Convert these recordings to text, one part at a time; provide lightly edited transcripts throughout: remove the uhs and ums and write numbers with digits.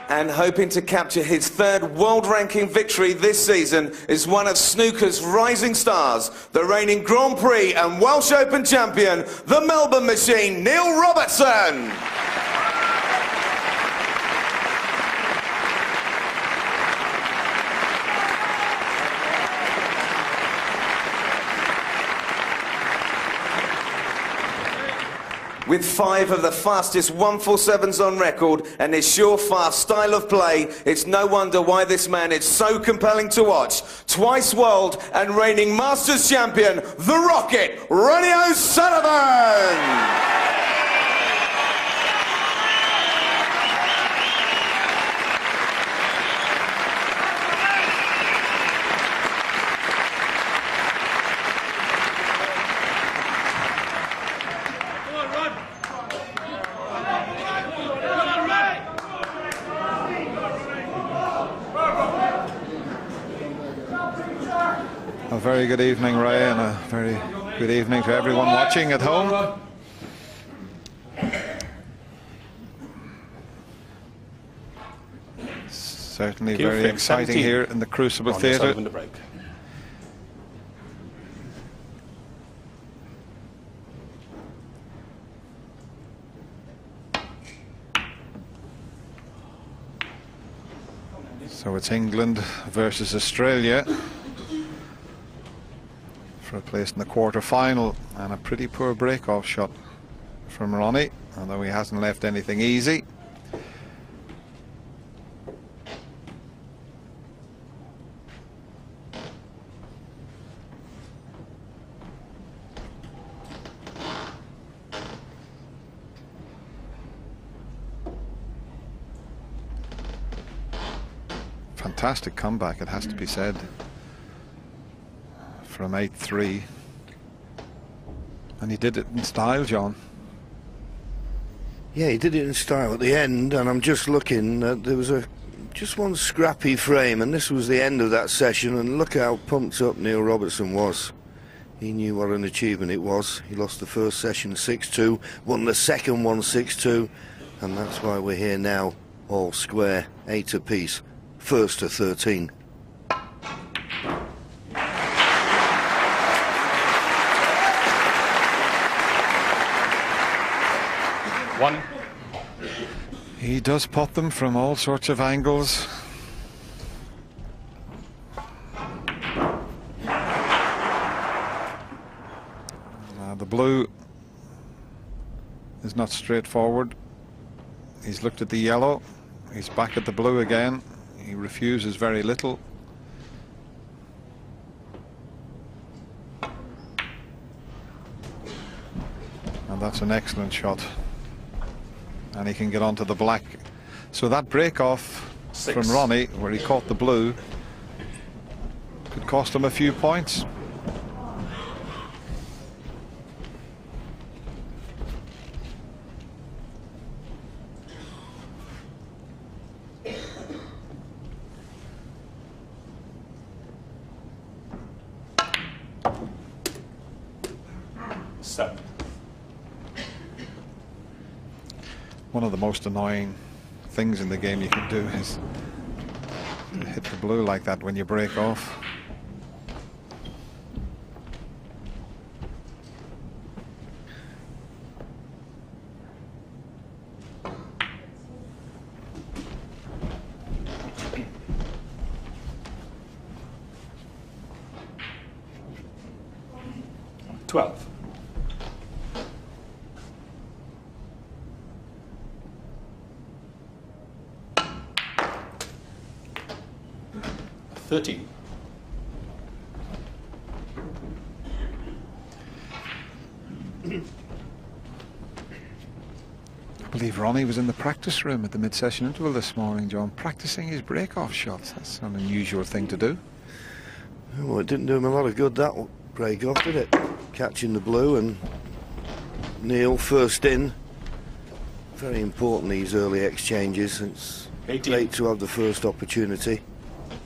And hoping to capture his third world ranking victory this season is one of snooker's rising stars, the reigning Grand Prix and Welsh Open champion, the Melbourne machine, Neil Robertson. With 5 of the fastest 147s on record and his surefire style of play, it's no wonder why this man is so compelling to watch. Twice world and reigning Masters champion, the Rocket, Ronnie O'Sullivan! A very good evening, Ray, and a very good evening to everyone watching at home. Certainly very exciting here in the Crucible Theatre. So it's England versus Australia for a place in the quarter-final, and a pretty poor break-off shot from Ronnie, although he hasn't left anything easy. Fantastic comeback, it has to be said, from 8-3, and he did it in style, John. Yeah, he did it in style at the end, and I'm just looking, there was just one scrappy frame, and this was the end of that session, and look how pumped up Neil Robertson was. He knew what an achievement it was. He lost the first session 6-2, won the second one 6-2, and that's why we're here now, all square, 8 apiece, first to 13. One. He does pot them from all sorts of angles. The blue is not straightforward. He's looked at the yellow. He's back at the blue again. He refuses very little. And that's an excellent shot. And he can get onto the black. So that break off from Ronnie, where he caught the blue, could cost him a few points. Seven. One of the most annoying things in the game you can do is to hit the blue like that when you break off. Twelve. 13. I believe Ronnie was in the practice room at the mid-session interval this morning, John, practicing his break-off shots. That's an unusual thing to do. Well, it didn't do him a lot of good, that break-off, did it? Catching the blue, and Neil first in. Very important, these early exchanges. It's 18. Great to have the first opportunity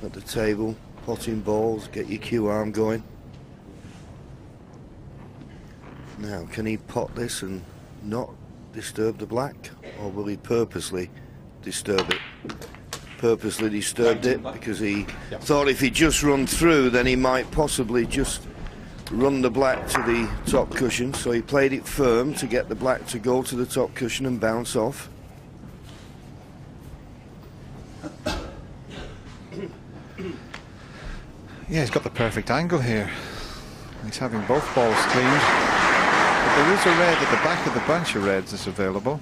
at the table, potting balls, get your cue arm going. Now, can he pot this and not disturb the black, or will he purposely disturb it. Purposely disturbed it because he thought if he just run through, then he might possibly just run the black to the top cushion. So he played it firm to get the black to go to the top cushion and bounce off. Yeah, he's got the perfect angle here. He's having both balls cleaned. But there is a red at the back of the bunch of reds that's available.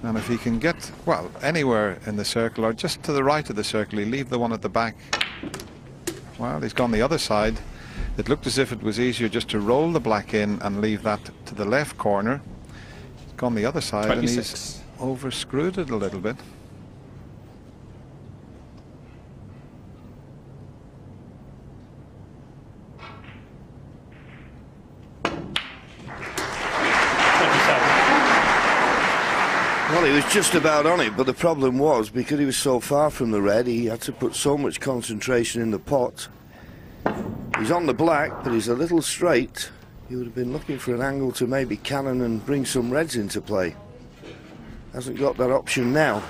And if he can get, well, anywhere in the circle or just to the right of the circle, he leave the one at the back. Well, he's gone the other side. It looked as if it was easier just to roll the black in and leave that to the left corner. He's gone the other side 26. And he's over-screwed it a little bit. Well, he was just about on it, but the problem was, because he was so far from the red, he had to put so much concentration in the pot. He's on the black, but he's a little straight. He would have been looking for an angle to maybe cannon and bring some reds into play. Hasn't got that option now.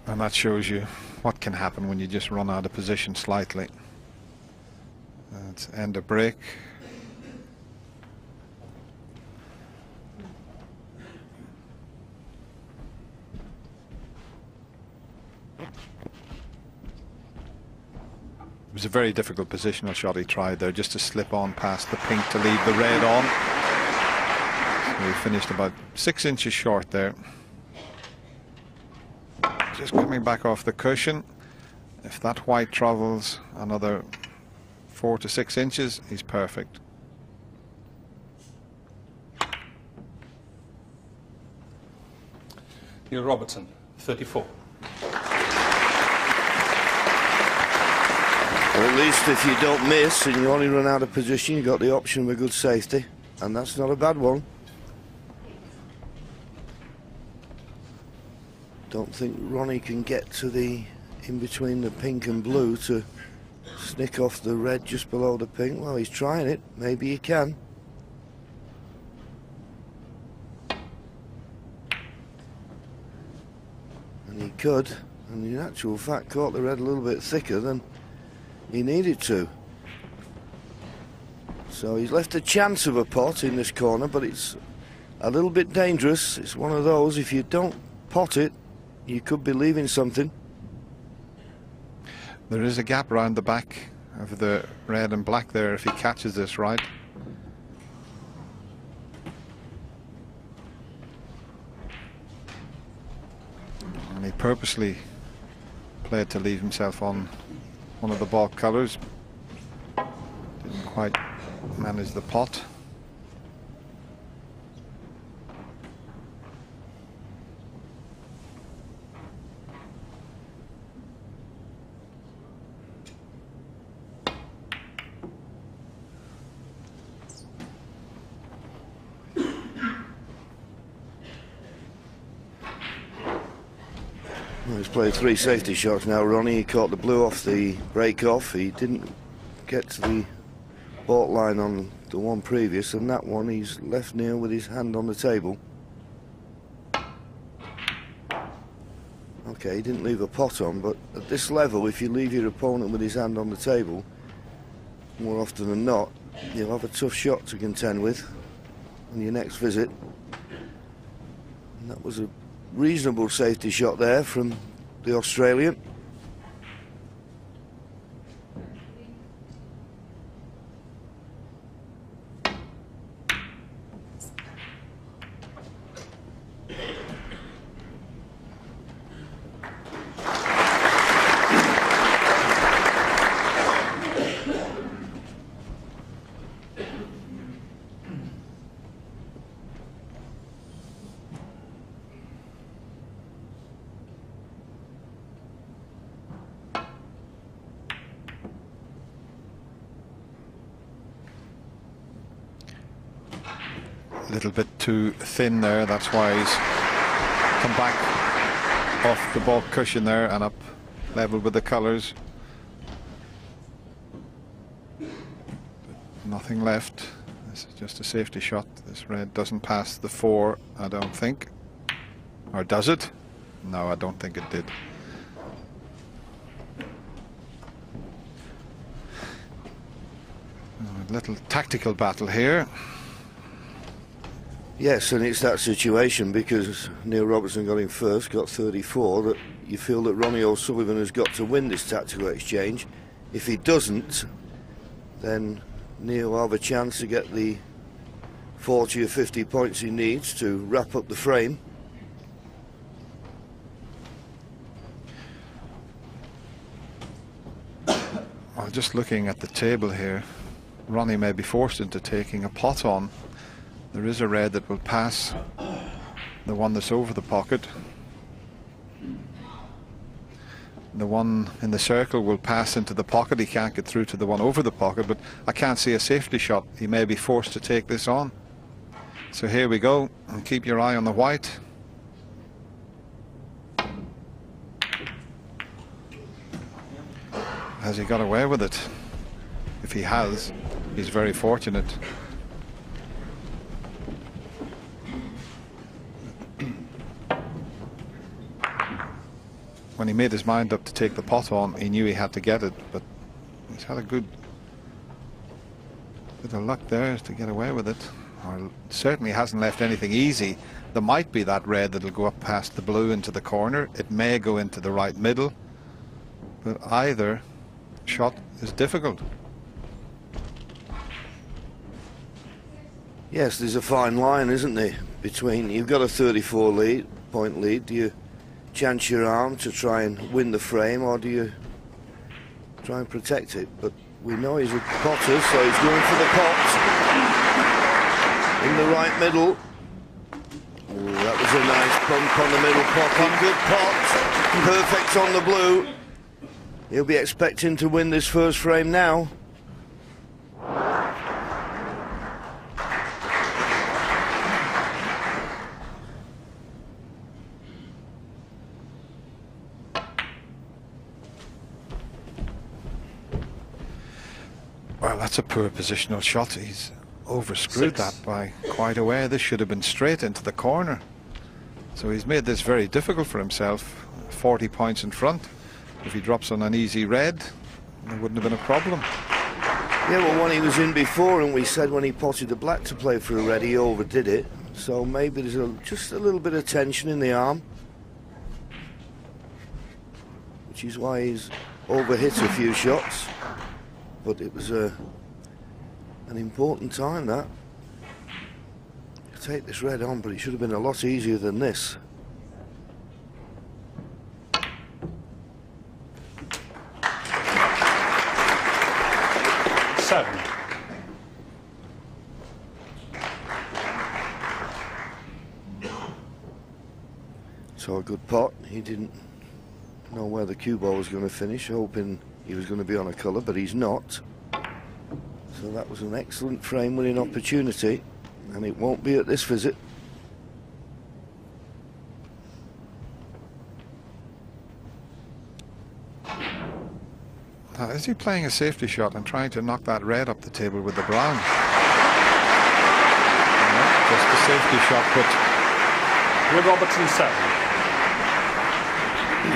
And that shows you what can happen when you just run out of position slightly. Let's end a break. It was a very difficult positional shot he tried there, just to slip on past the pink to leave the red on. So he finished about 6 inches short there. Just coming back off the cushion. If that white travels another 4 to 6 inches, he's perfect. Neil Robertson, 34. Or at least if you don't miss and you only run out of position, you've got the option of a good safety, and that's not a bad one. Don't think Ronnie can get to the in between the pink and blue to snick off the red just below the pink. Well, he's trying it. Maybe he can. And he could, and in actual fact caught the red a little bit thicker than he needed to. So he's left a chance of a pot in this corner, but it's a little bit dangerous. It's one of those, if you don't pot it, you could be leaving something. There is a gap around the back of the red and black there if he catches this right. And he purposely played to leave himself on one of the balk colours. Didn't quite manage the pot. He's played 3 safety shots now, Ronnie. He caught the blue off the break-off. He didn't get to the baulk line on the one previous, and that one he's left near with his hand on the table. Okay, he didn't leave a pot on, but at this level, if you leave your opponent with his hand on the table, more often than not, you'll have a tough shot to contend with on your next visit. And that was a reasonable safety shot there from the Australian. little bit too thin there. That's why he's come back off the ball cushion there and up level with the colours. Nothing left. This is just a safety shot. This red doesn't pass the 4, I don't think. Or does it? No, I don't think it did. A little tactical battle here. Yes, and it's that situation because Neil Robertson got in first, got 34, that you feel that Ronnie O'Sullivan has got to win this tactical exchange. If he doesn't, then Neil will have a chance to get the 40 or 50 points he needs to wrap up the frame. Well, just looking at the table here, Ronnie may be forced into taking a pot on. There is a red that will pass the one that's over the pocket. The one in the circle will pass into the pocket. He can't get through to the one over the pocket, but I can't see a safety shot. He may be forced to take this on. So here we go, and keep your eye on the white. Has he got away with it? If he has, he's very fortunate. When he made his mind up to take the pot on, he knew he had to get it, but he's had a good bit of luck there to get away with it. Or certainly hasn't left anything easy. There might be that red that'll go up past the blue into the corner. It may go into the right middle, but either shot is difficult. Yes, there's a fine line, isn't there, between you've got a 34 point lead. Do you chance your arm to try and win the frame, or do you try and protect it? But we know he's a potter, so he's going for the pot in the right middle. Ooh, that was a nice bump on the middle pocket. Good pot, perfect on the blue. He'll be expecting to win this first frame now. Well, that's a poor positional shot. He's overscrewed that by quite a way. This should have been straight into the corner. So he's made this very difficult for himself. 40 points in front. If he drops on an easy red, there wouldn't have been a problem. Yeah, well, when he was in before, and we said when he potted the black to play for a red, he overdid it. So maybe there's just a little bit of tension in the arm, which is why he's overhit a few shots. But it was an important time, that. To take this red on, but it should have been a lot easier than this. So a good pot. He didn't know where the cue ball was going to finish, hoping he was going to be on a colour, but he's not. So that was an excellent frame winning opportunity, and it won't be at this visit. Now, is he playing a safety shot and trying to knock that red up the table with the brown? No, just a safety shot, but With Robertson 7.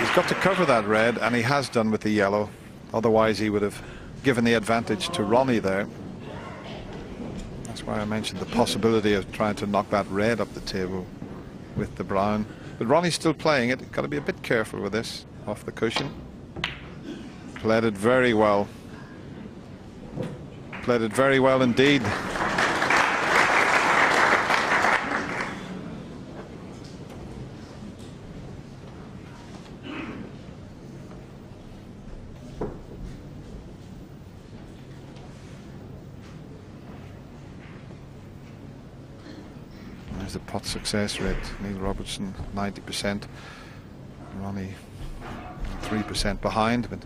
he's got to cover that red, and he has done with the yellow. Otherwise, he would have given the advantage to Ronnie there. That's why I mentioned the possibility of trying to knock that red up the table with the brown. But Ronnie's still playing it. Got to be a bit careful with this off the cushion. Played it very well. Played it very well indeed. There's the pot success rate. Neil Robertson 90%. Ronnie 3% behind, but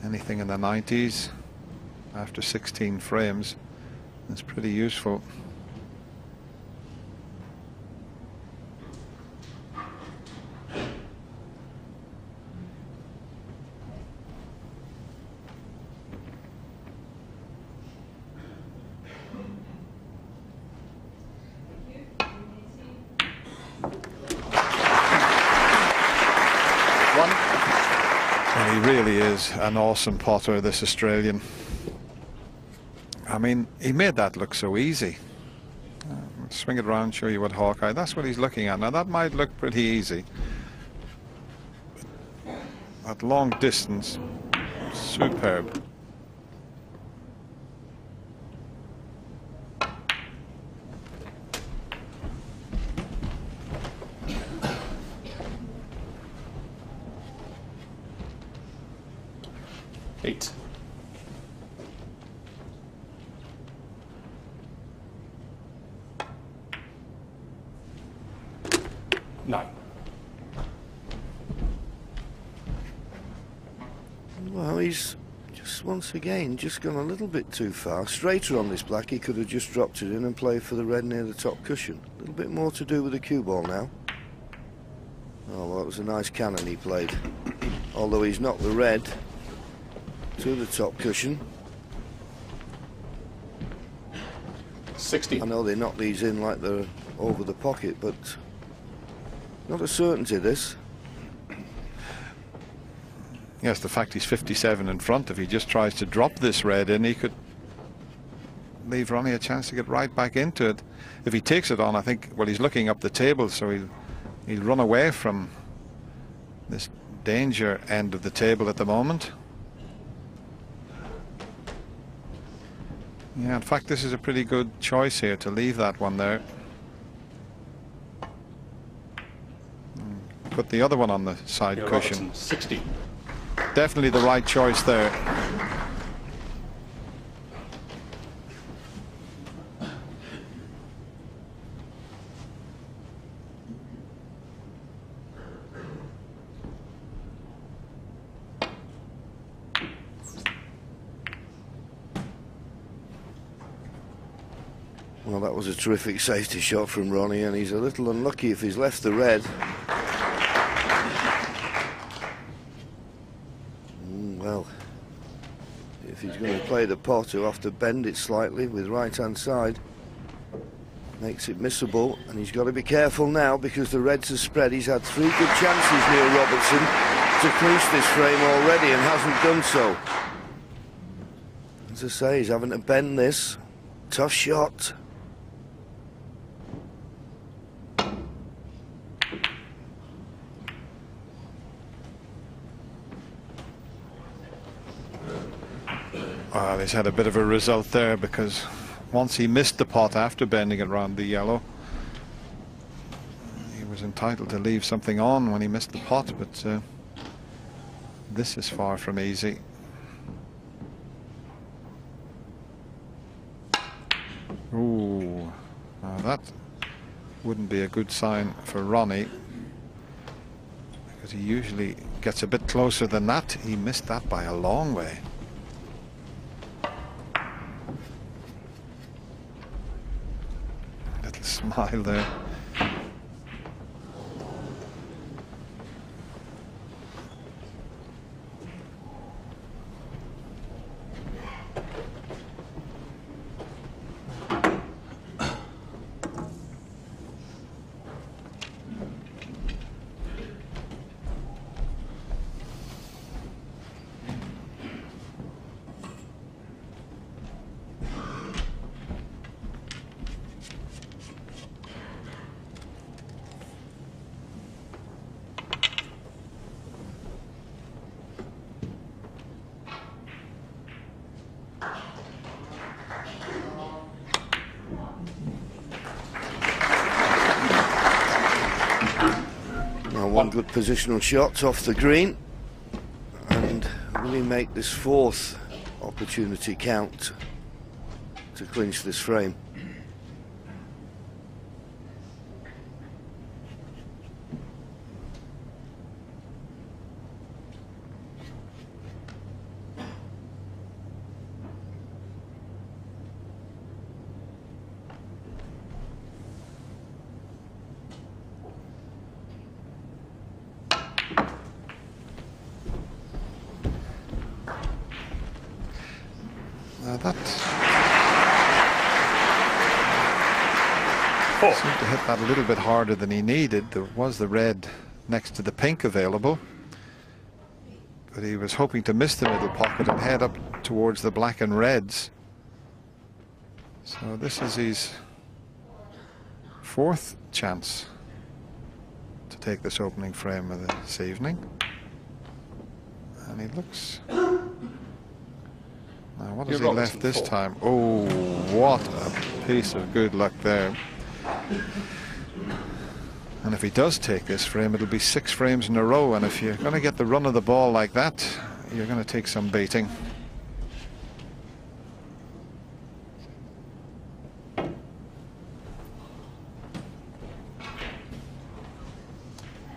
anything in the 90s after 16 frames is pretty useful. He really is an awesome potter, this Australian. I mean, he made that look so easy. Swing it around, show you what Hawkeye. That's what he's looking at. Now, that might look pretty easy. At long distance, superb. Eight. Nine. Well, he's just once again just gone a little bit too far. Straighter on this black, he could have just dropped it in and played for the red near the top cushion. A little bit more to do with the cue ball now. Oh, well, it was a nice cannon he played. Although he's knocked the red to the top cushion. 60. I know they knock these in like they're over the pocket, but not a certainty, this. Yes, the fact he's 57 in front, if he just tries to drop this red in, he could leave Ronnie a chance to get right back into it. If he takes it on, I think, well, he's looking up the table, so he'll run away from this danger end of the table at the moment. Yeah, in fact, this is a pretty good choice here to leave that one there. Put the other one on the side cushion. Robertson, 60. Definitely the right choice there. Well, that was a terrific safety shot from Ronnie, and he's a little unlucky if he's left the red. Well, if he's going to play the pot, he'll have to bend it slightly with right-hand side. Makes it missable, and he's got to be careful now because the reds are spread. He's had 3 good chances, Neil Robertson, to clinch this frame already and hasn't done so. As I say, he's having to bend this. Tough shot. Well, he's had a bit of a result there because once he missed the pot after bending it around the yellow, he was entitled to leave something on when he missed the pot, but this is far from easy. Ooh, now that wouldn't be a good sign for Ronnie because he usually gets a bit closer than that. He missed that by a long way. Smile there. One good positional shot off the green, and will he make this 4th opportunity count to clinch this frame? That seemed to hit that a little bit harder than he needed. There was the red next to the pink available. but he was hoping to miss the middle pocket and head up towards the black and reds. So this is his fourth chance to take this opening frame of this evening. And he looks... Now, what has he left this time? Oh, what a piece of good luck there. And if he does take this frame, it'll be 6 frames in a row. And if you're going to get the run of the ball like that, you're going to take some beating.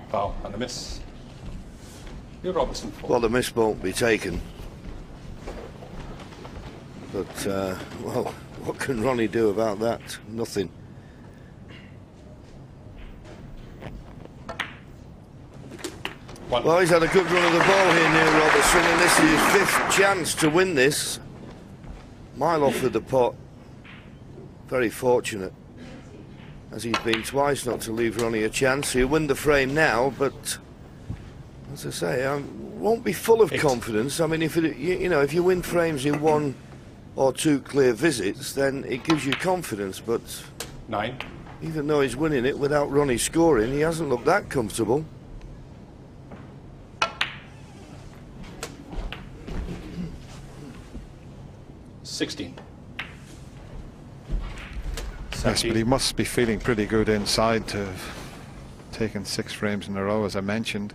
Foul and a miss. You're Robertson. Well, the miss won't be taken. But, well, what can Ronnie do about that? Nothing. Well, he's had a good run of the ball here, Neil Robertson, and this is his 5th chance to win this. Mile off with the pot. Very fortunate, as he's been twice, not to leave Ronnie a chance. He'll win the frame now, but as I say, won't be full of confidence. I mean, if it, you know, if you win frames in 1 or 2 clear visits, then it gives you confidence. But 9. Even though he's winning it without Ronnie scoring, he hasn't looked that comfortable. 16. Yes, but he must be feeling pretty good inside to have taken 6 frames in a row, as I mentioned.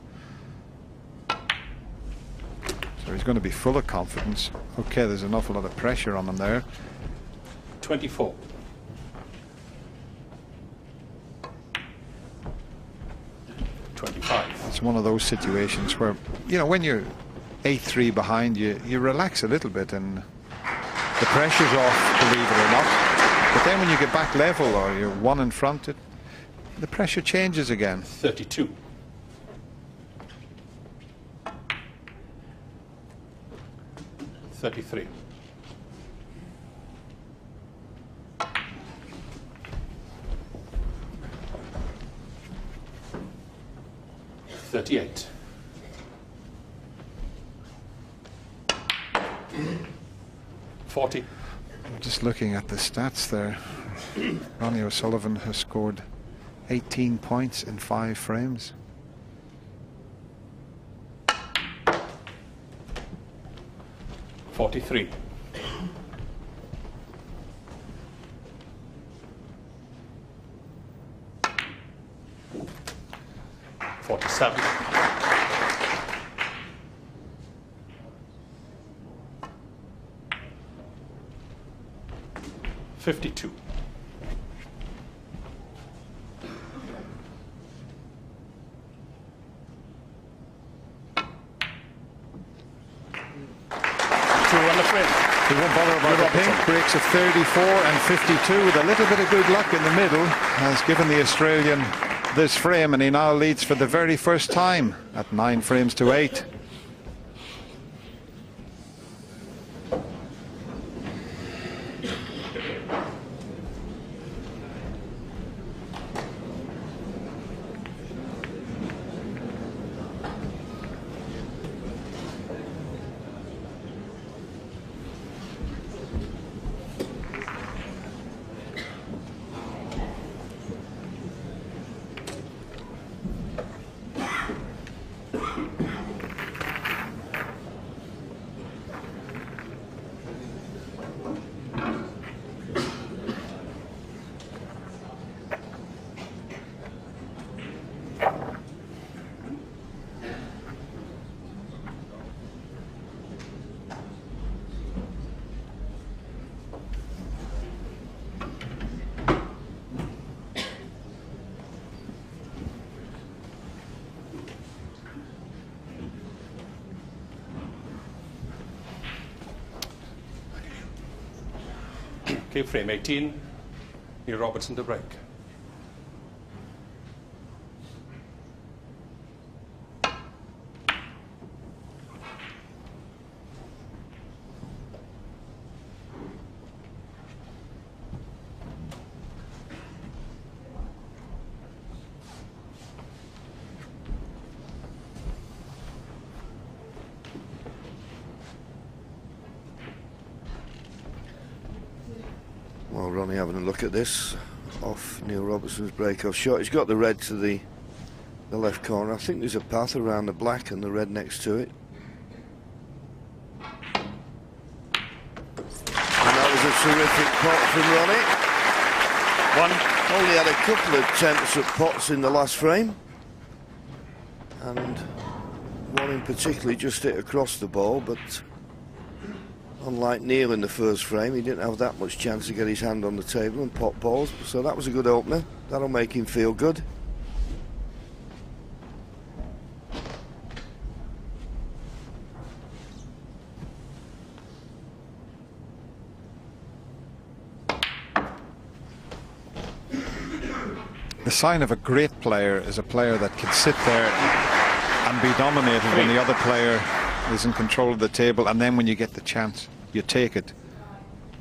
So he's going to be full of confidence. Okay, there's an awful lot of pressure on him there. 24. It's one of those situations where, you know, when you're 8-3 behind, you relax a little bit and the pressure's off, believe it or not. But then when you get back level or you're 1 in front, the pressure changes again. 32. 33. 38. 40. I'm just looking at the stats there. Ronnie O'Sullivan has scored 18 points in 5 frames. $43. 47. 52. 2 on the frame. He won't bother about the pink. Breaks of 34 and 52 with a little bit of good luck in the middle has given the Australian this frame, and he now leads for the very first time at 9 frames to 8. Okay, frame 18. Neil Robertson to break. Ronnie having a look at this off Neil Robertson's break-off shot. He's got the red to the left corner. I think there's a path around the black and the red next to it. And that was a terrific pot from Ronnie. Only had a couple of attempts at pots in the last frame, and one in particular just hit across the ball, but unlike Neil in the first frame, he didn't have that much chance to get his hand on the table and pot balls, so that was a good opener. That'll make him feel good. The sign of a great player is a player that can sit there and be dominated when the other player is in control of the table, and then when you get the chance, you take it.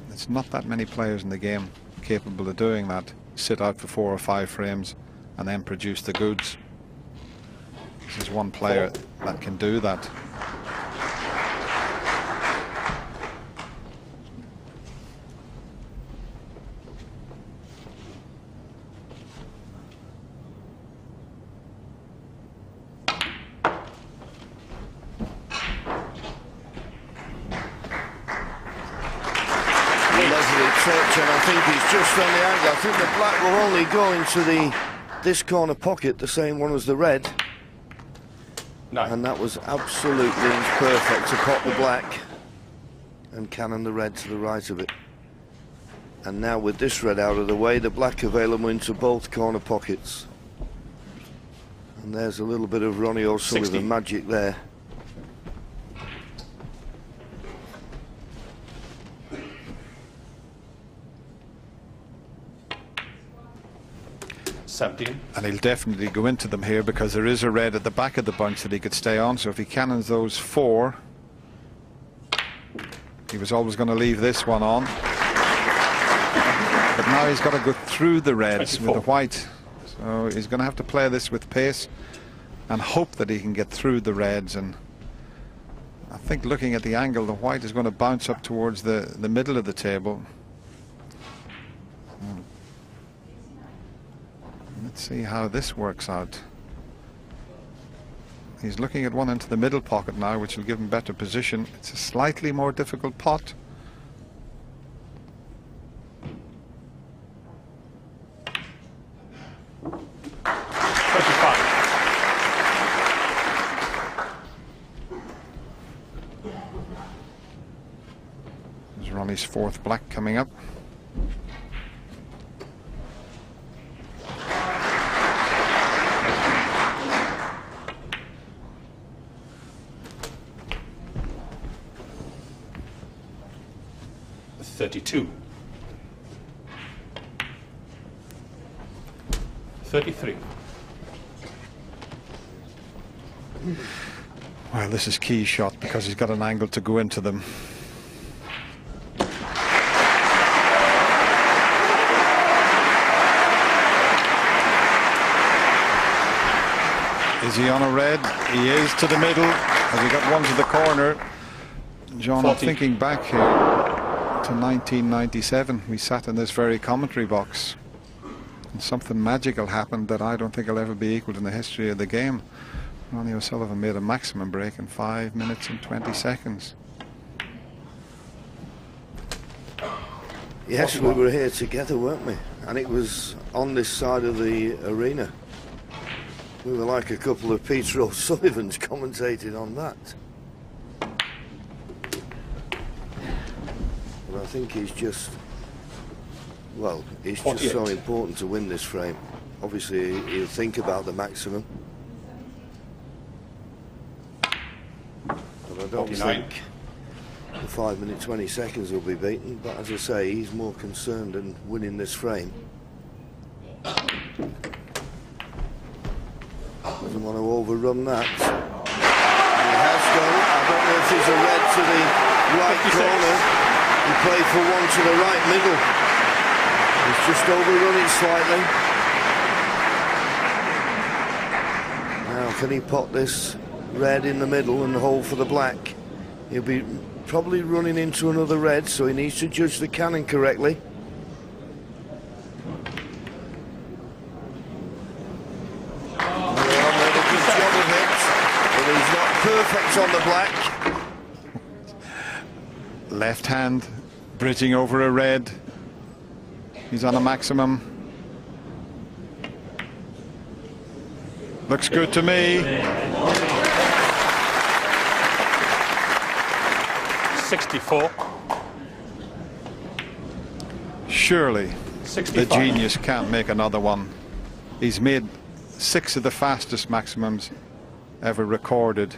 There's not that many players in the game capable of doing that. Sit out for 4 or 5 frames and then produce the goods. This is one player that can do that. And I think he's just on the angle. I think the black will only go into this corner pocket, the same one as the red. No. And that was absolutely perfect to pot the black and cannon the red to the right of it. And now with this red out of the way, the black available into both corner pockets. And there's a little bit of Ronnie O'Sullivan magic there. And he'll definitely go into them here because there is a red at the back of the bunch that he could stay on. So if he cannons those 4, he was always going to leave this one on. But now he's got to go through the reds 24. With the white. So he's going to have to play this with pace and hope that he can get through the reds. And I think looking at the angle, the white is going to bounce up towards the middle of the table. Let's see how this works out. He's looking at one into the middle pocket now, which will give him better position. It's a slightly more difficult pot. There's Ronnie's 4th black coming up. $32. $33. Well, this is key shot because he's got an angle to go into them. Is he on a red? He is to the middle. Has he got one to the corner? John, 40. I'm thinking back here to 1997. We sat in this very commentary box and something magical happened that I don't think will ever be equaled in the history of the game. Ronnie O'Sullivan made a maximum break in 5 minutes and 20 seconds. Yes, we were here together, weren't we? And it was on this side of the arena. We were like a couple of Peter O'Sullivans commentating on that. But I think he's just, well, it's 48. Just so important to win this frame. Obviously, he'll think about the maximum. But I don't 49. think the 5 minute 20 seconds will be beaten. But as I say, he's more concerned in winning this frame. Doesn't want to overrun that. And he has gone. I don't know if there's a red to the right 56. Corner. He played for one to the right middle. He's just overrun it slightly. Now, can he pot this red in the middle and hold for the black? He'll be probably running into another red, so he needs to judge the cannon correctly. perfect on the black. Left hand, bridging over a red. He's on a maximum. Looks good to me. 64. Surely 65. the genius can't make another one. He's made 6 of the fastest maximums ever recorded.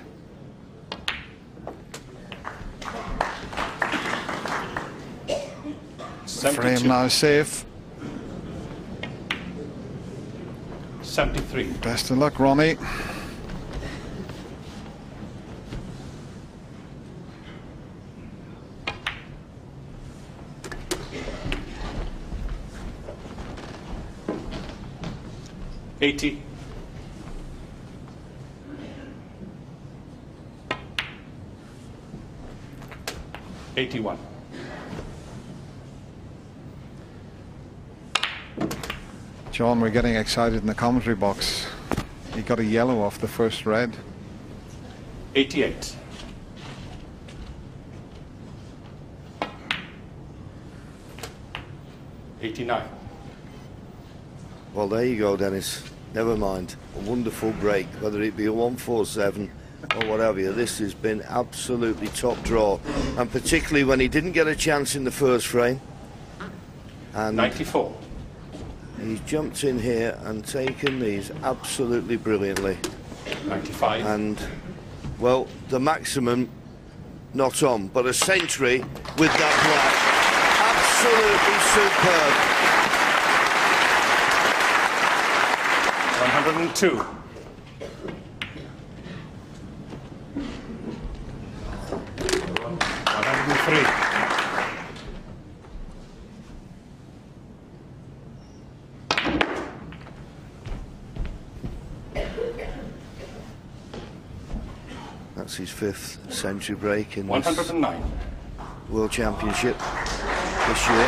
Frame now safe. 73. Best of luck, Ronnie. $80. 81. John, we're getting excited in the commentary box. He got a yellow off the first red. 88. 89. Well, there you go, Dennis. Never mind. A wonderful break, whether it be a 147 or whatever. This has been absolutely top draw, and particularly when he didn't get a chance in the first frame. And 94. he's jumped in here and taken these absolutely brilliantly. 95. And, well, the maximum not on, but a century with that black. Absolutely superb. 102. 103. 'That's his 5th century break in this 109. World Championship this year.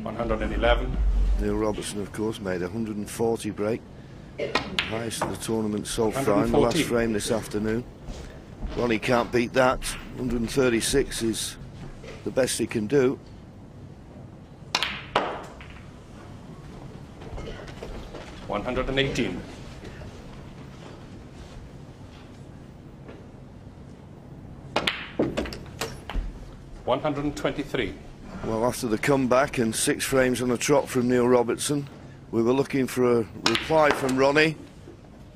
111. Neil Robertson, of course, made a 140 break. Highest of the tournament so far in the last 114. frame this afternoon. Ronnie can't beat that. 136 is the best he can do. 118. 123. Well, after the comeback and 6 frames on the trot from Neil Robertson, we were looking for a reply from Ronnie.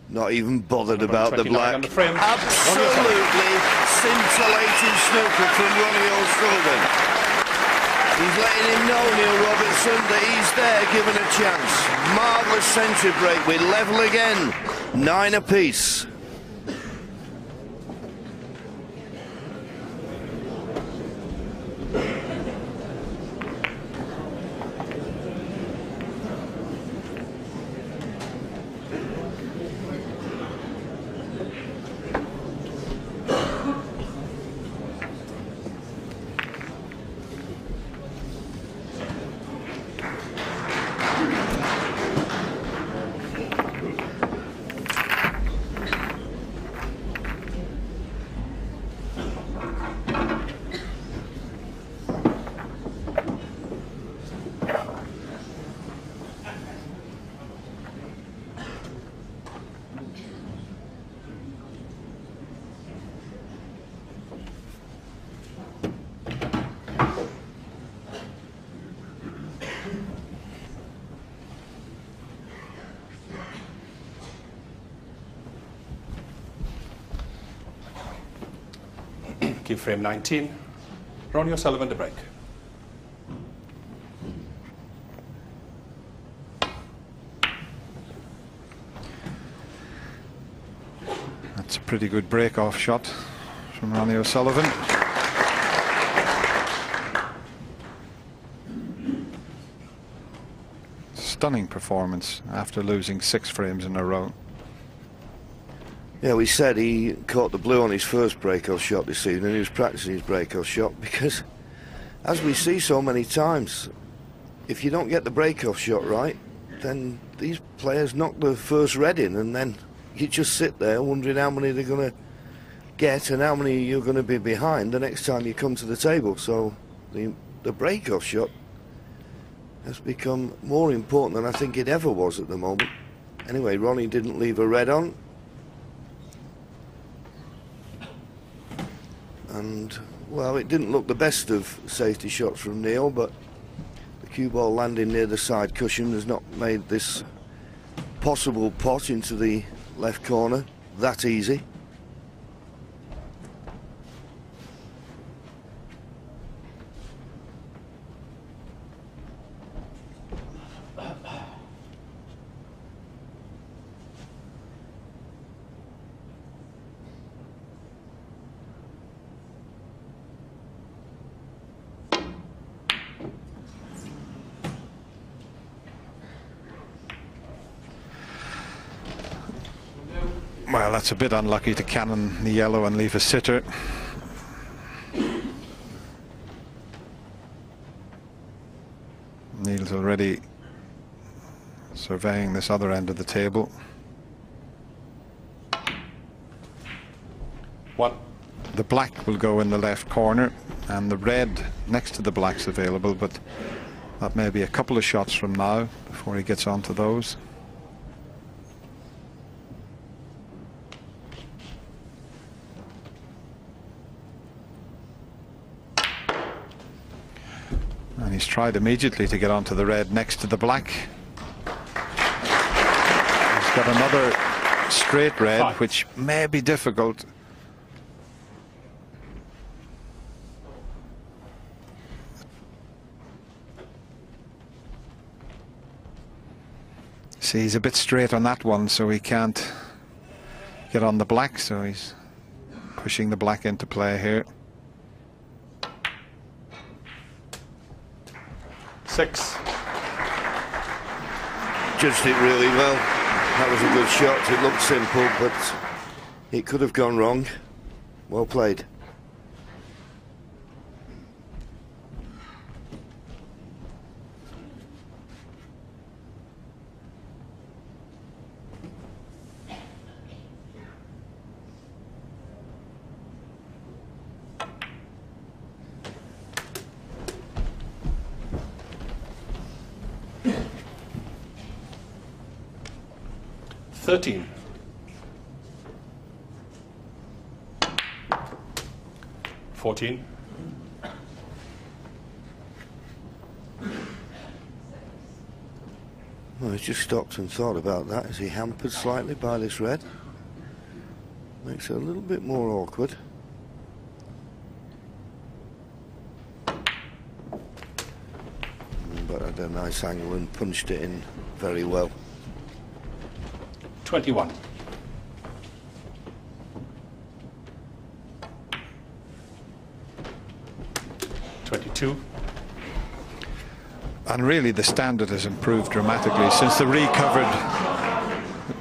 Not even bothered about the 29 black. on the frame. Absolutely scintillating snooker from Ronnie O'Sullivan. He's letting him know, Neil Robertson, that he's there given a chance. Marvellous century break with level again. 9 apiece. Give frame 19. Ronnie O'Sullivan to break. That's a pretty good break-off shot from Ronnie O'Sullivan. Stunning performance after losing 6 frames in a row. Yeah, we said he caught the blue on his first breakout shot this evening. He was practicing his breakout shot because, as we see so many times, if you don't get the breakout shot right, then these players knock the first red in and then you just sit there wondering how many they're going to get and how many you're going to be behind the next time you come to the table. So the break-off shot has become more important than I think it ever was at the moment. Anyway, Ronnie didn't leave a red on. And, well, it didn't look the best of safety shots from Neil, but the cue ball landing near the side cushion has not made this possible pot into the left corner that easy. Well, that's a bit unlucky to cannon the yellow and leave a sitter. Neil's already surveying this other end of the table. One. The black will go in the left corner and the red next to the black's available, but that may be a couple of shots from now before he gets onto those. And he's tried immediately to get onto the red next to the black. He's got another straight red, which may be difficult. See, he's a bit straight on that one, so he can't get on the black, so he's pushing the black into play here. 6. Judged it really well. That was a good shot. It looked simple, but it could have gone wrong. Well played. Thirteen. 14. Well, he's just stopped and thought about that. Is he hampered slightly by this red? Makes it a little bit more awkward. But at a nice angle and punched it in very well. 21. 22. And really the standard has improved dramatically since they recovered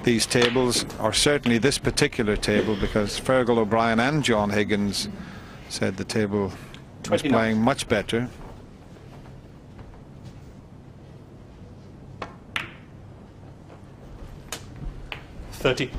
these tables, or certainly this particular table, because Fergal O'Brien and John Higgins said the table was 29. playing much better. $30.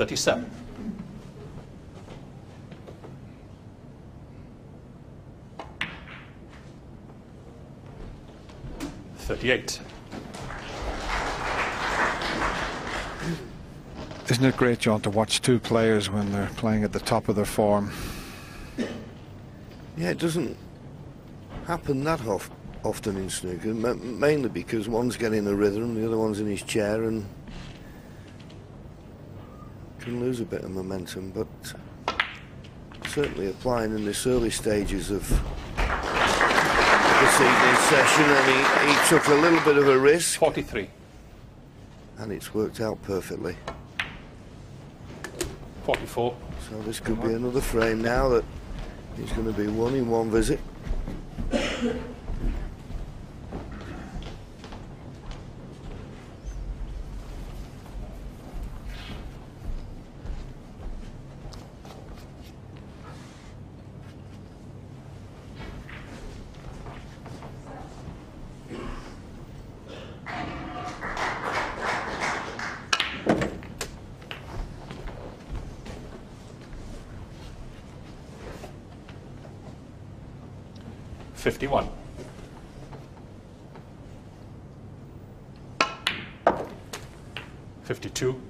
37. 38. Isn't it great, John, to watch two players when they're playing at the top of their form? Yeah, it doesn't happen that often in snooker, mainly because one's getting a rhythm, the other one's in his chair and can lose a bit of momentum, but certainly applying in this early stages of this evening's session, and he took a little bit of a risk. 43. And it's worked out perfectly. 44. So this could be another frame now that he's going to be won in one visit. $51. 52.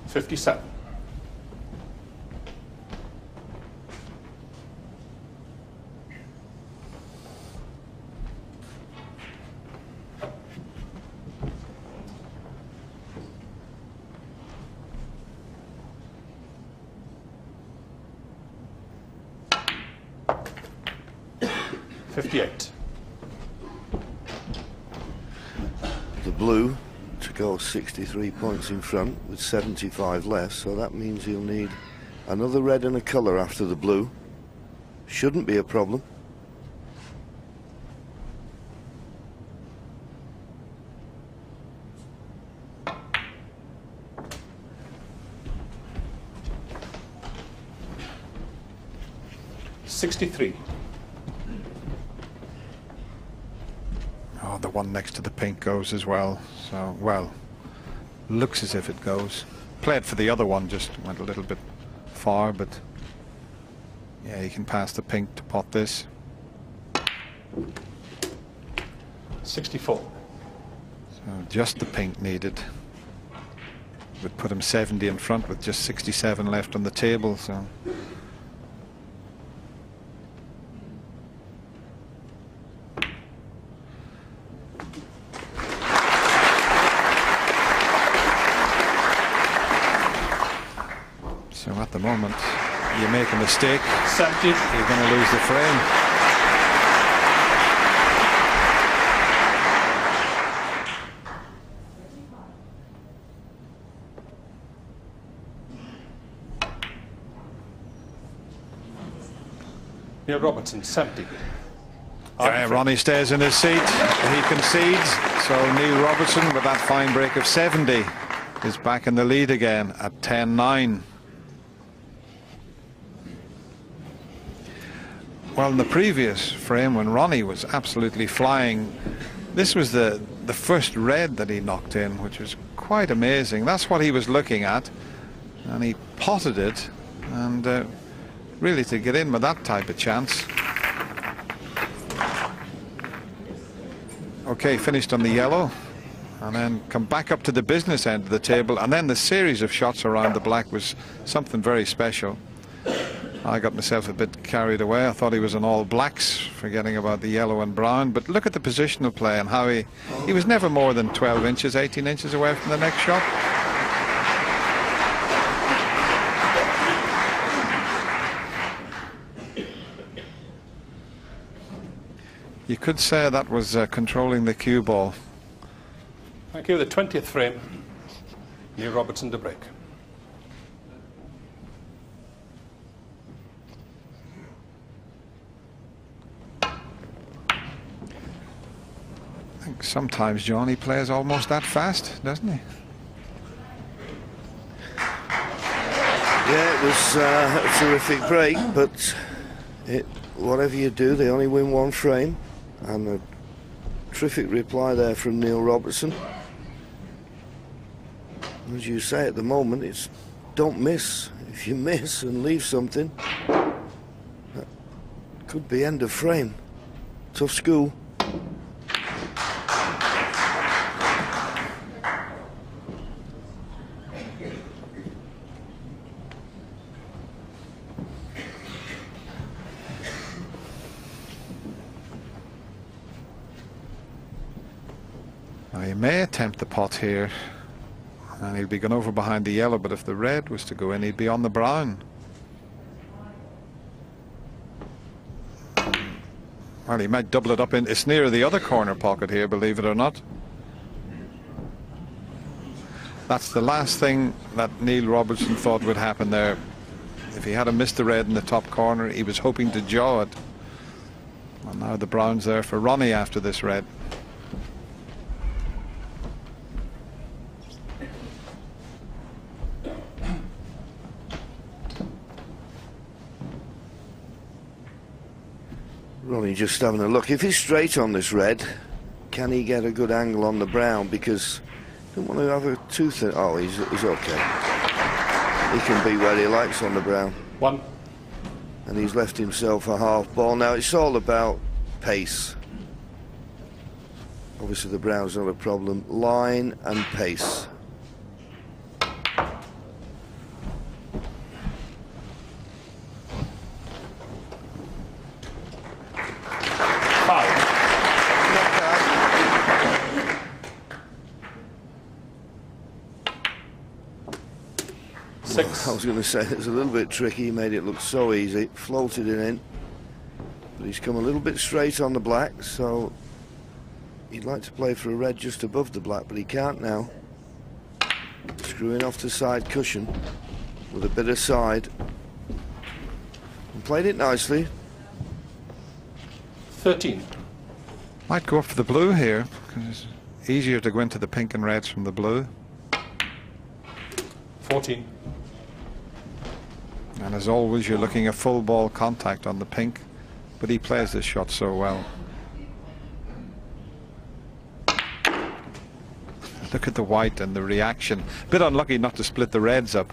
57. 58. The blue to go 63 points in front with 75 left, so that means he'll need another red and a colour after the blue. Shouldn't be a problem. $63. Oh, the one next to the pink goes as well. So, well, looks as if it goes. Played for the other one, just went a little bit far, but yeah, you can pass the pink to pot this. 64. So just the pink needed. Would put him 70 in front with just 67 left on the table. So. So at the moment, you make a mistake, 70. you're going to lose the frame. Neil Robertson, 70. Yeah, Ronnie stays in his seat. He concedes. So Neil Robertson, with that fine break of 70, is back in the lead again at 10-9. Well, in the previous frame, when Ronnie was absolutely flying, this was the first red that he knocked in, which was quite amazing. That's what he was looking at, and he potted it, and really to get in with that type of chance. Okay, finished on the yellow, and then come back up to the business end of the table, and then the series of shots around the black was something very special. I got myself a bit carried away. I thought he was in all blacks, forgetting about the yellow and brown. But look at the positional play and how he was never more than 12 inches, 18 inches away from the next shot. You could say that was controlling the cue ball. Thank you. The 20th frame, Neil Robertson to break. I think sometimes Johnny plays almost that fast, doesn't he? Yeah, it was a terrific break, but whatever you do, they only win one frame. And a terrific reply there from Neil Robertson. As you say, at the moment, it's don't miss. If you miss and leave something, that could be end of frame. Tough school. Now he may attempt the pot here And he'll be gone over behind the yellow, but if the red was to go in, he'd be on the brown. Well, he might double it up in. It's near the other corner pocket here, believe it or not. That's the last thing that Neil Robertson thought would happen there. If he had missed the red in the top corner, he was hoping to jaw it. And now the brown's there for Ronnie after this red. Ronnie just having a look. If he's straight on this red, can he get a good angle on the brown? Because I don't want to have a tooth in. Oh, he's okay. He can be where he likes on the brown. 1. And he's left himself a half ball. Now it's all about pace. Obviously the brown's not a problem. Line and pace. I was going to say it's a little bit tricky. He made it look so easy. Floated it in. But he's come a little bit straight on the black, so he'd like to play for a red just above the black, but he can't now. Screwing off the side cushion with a bit of side. And played it nicely. 13. Might go up for the blue here, because it's easier to go into the pink and reds from the blue. 14. And as always, you're looking at full ball contact on the pink, but he plays this shot so well. Look at the white and the reaction. Bit unlucky not to split the reds up.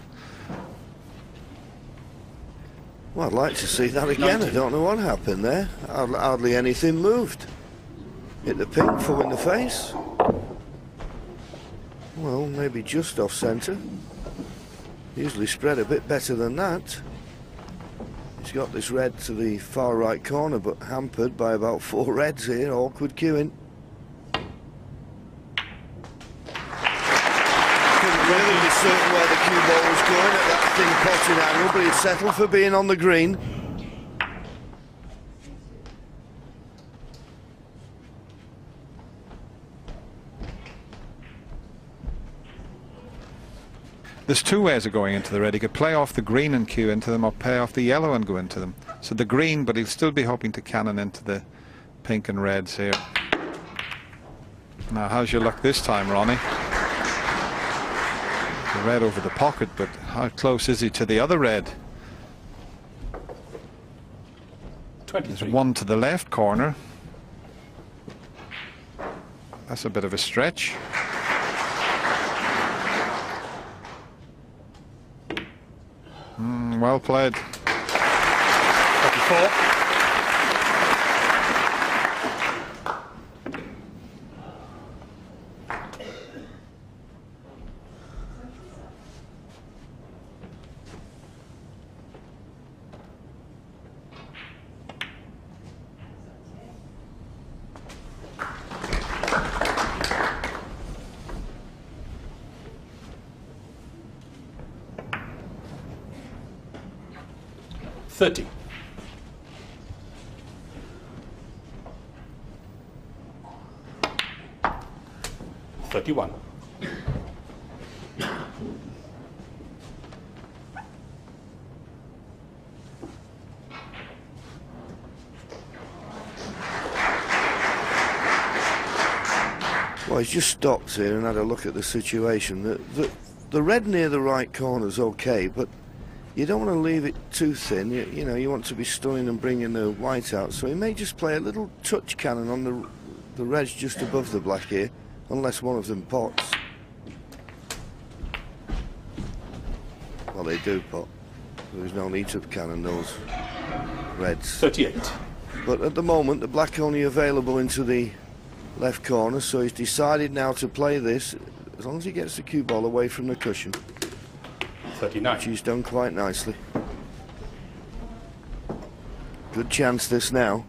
Well, I'd like to see that again. 19. I don't know what happened there. Hardly anything moved. Hit the pink, full in the face. Well, maybe just off centre. Usually spread a bit better than that. He's got this red to the far right corner, but hampered by about 4 reds here. Awkward queuing. Couldn't really be certain where the cue ball was going at that thin potted angle, but he'd settled for being on the green. There's 2 ways of going into the red. He could play off the green and cue into them, or play off the yellow and go into them. So the green, but he'll still be hoping to cannon into the pink and reds here. Now, how's your luck this time, Ronnie? The red over the pocket, but how close is he to the other red? 23. There's 1 to the left corner. That's a bit of a stretch. Well played. 34. $30. $31. Well, he's just stopped here and had a look at the situation. The red near the right corner is okay, but you don't want to leave it too thin. You know, you want to be stunning and bringing the white out. So he may just play a little touch cannon on the reds just above the black here, unless one of them pots. Well, they do pot. There's no need to cannon those reds. 38. But at the moment, the black only available into the left corner, so he's decided now to play this as long as he gets the cue ball away from the cushion. 39. Which he's done quite nicely. Good chance this now.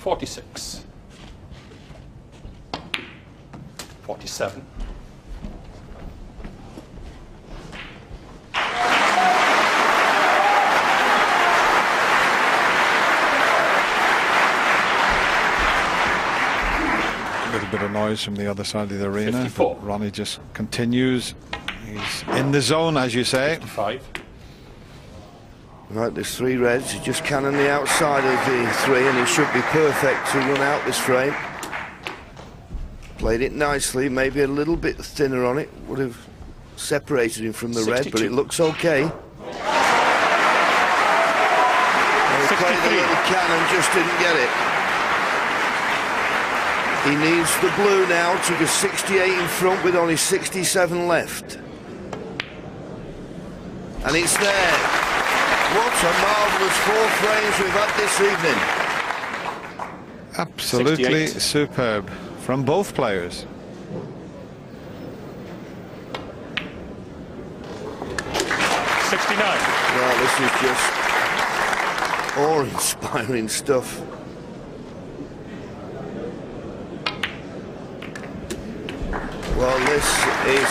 46. 47. A little bit of noise from the other side of the arena. 54. Ronnie just continues. He's in the zone, as you say. 55. Right, there's 3 reds. He's just cannon the outside of the 3, and he should be perfect to run out this frame. Played it nicely, maybe a little bit thinner on it. Would have separated him from the 62. red, but it looks okay. He played the little cannon, just didn't get it. He needs the blue now to go 68 in front with only 67 left. And it's there. What a marvellous 4 frames we've had this evening. Absolutely 68. superb from both players. Well, this is just awe-inspiring stuff. Well, this is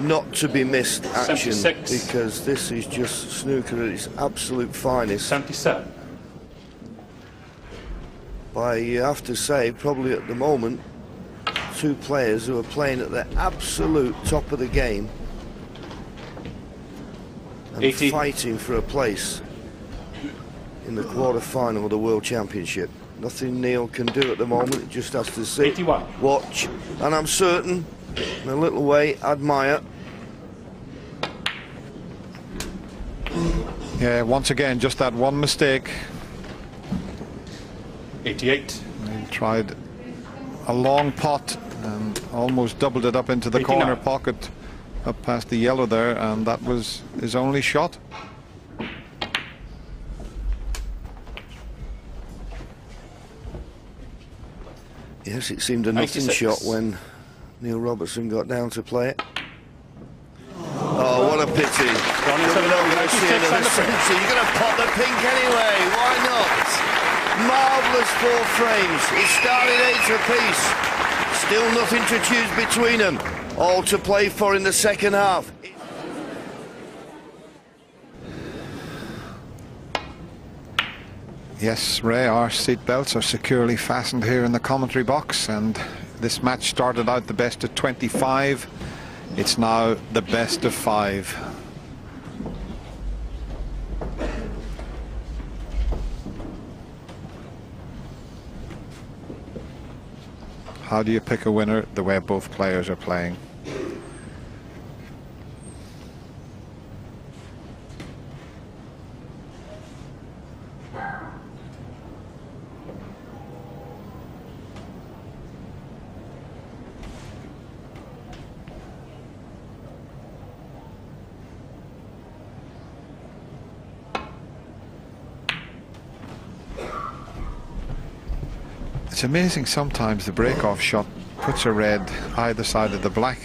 not to be missed action 76. because this is just snooker at its absolute finest. 77. You have to say, probably at the moment, 2 players who are playing at the absolute top of the game and 80. fighting for a place in the quarter-final of the World Championship. Nothing Neil can do at the moment, it just has to sit, 81. watch, and I'm certain, in a little way, admire. Yeah, once again, just that one mistake. 88. He tried a long pot and almost doubled it up into the 89. corner pocket up past the yellow there, and that was his only shot. Yes, it seemed a nothing 86. shot when Neil Robertson got down to play it. Oh, what a pity. Ronnie You're Sullivan, not going to see 96 another on the front. century. You're going to pop the pink anyway. Why not? Marvellous 4 frames. It started 8 apiece. Still nothing to choose between them. All to play for in the second half. Yes, Ray, our seat belts are securely fastened here in the commentary box, and this match started out the best of 25. It's now the best of 5. How do you pick a winner? The way both players are playing. It's amazing sometimes the break-off shot puts a red either side of the black.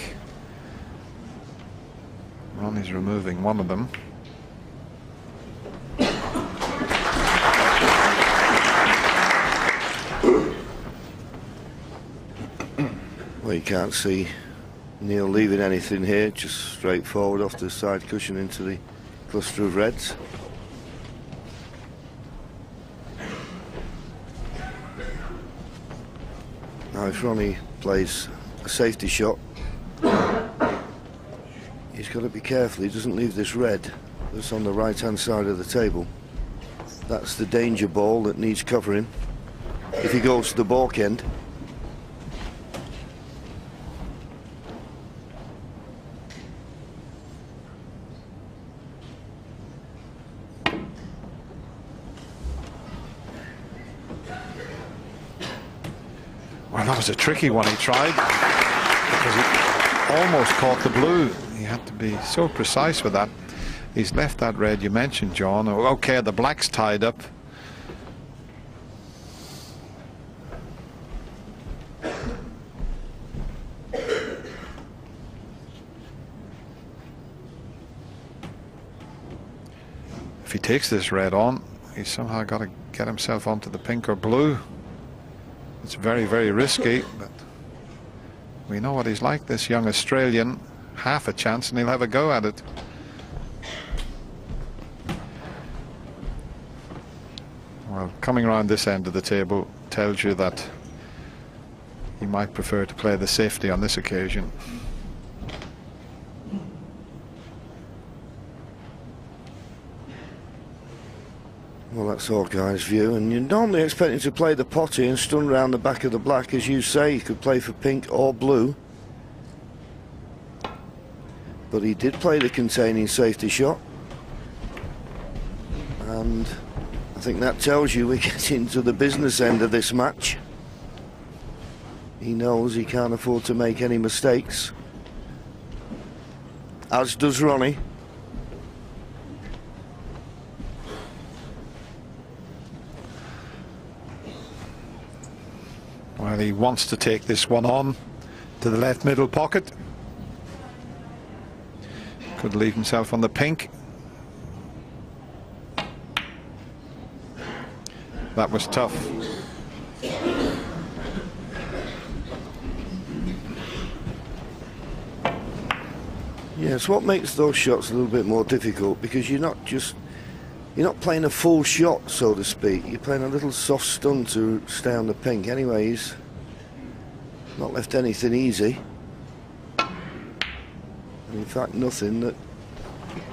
Ronnie's removing one of them. Well, you can't see Neil leaving anything here, just straight forward off the side cushion into the cluster of reds. Now, if Ronnie plays a safety shot, he's got to be careful he doesn't leave this red that's on the right-hand side of the table. That's the danger ball that needs covering if he goes to the balk end. Well, that was a tricky one he tried, because he almost caught the blue. He had to be so precise with that. He's left that red you mentioned, John. Oh, okay, the black's tied up. If he takes this red on, He's somehow got to get himself onto the pink or blue. It's very, very risky, but we know what he's like, this young Australian. Half a chance and he'll have a go at it. Well, coming around this end of the table tells you that he might prefer to play the safety on this occasion. Well, that's our guy's view, and you're normally expecting to play the potty and stun round the back of the black. As you say, he could play for pink or blue. But he did play the containing safety shot. And I think that tells you we get into the business end of this match. He knows he can't afford to make any mistakes. As does Ronnie. Well, he wants to take this one on to the left middle pocket. Could leave himself on the pink. That was tough. Yes, what makes those shots a little bit more difficult, because you're not playing a full shot, so to speak. You're playing a little soft stun to stay on the pink. Anyway, he's not left anything easy. In fact, nothing that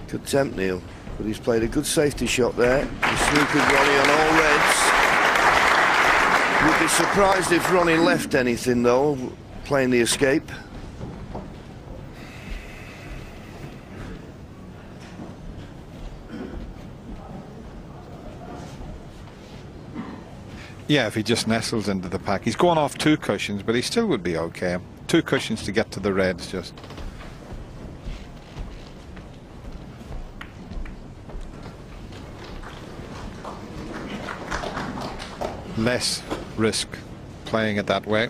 could tempt Neil. But he's played a good safety shot there. He snookered Ronnie on all reds. You'd be surprised if Ronnie left anything, though, playing the escape. Yeah, if he just nestles into the pack. He's going off 2 cushions, but he still would be okay. 2 cushions to get to the reds, just. Less risk playing it that way.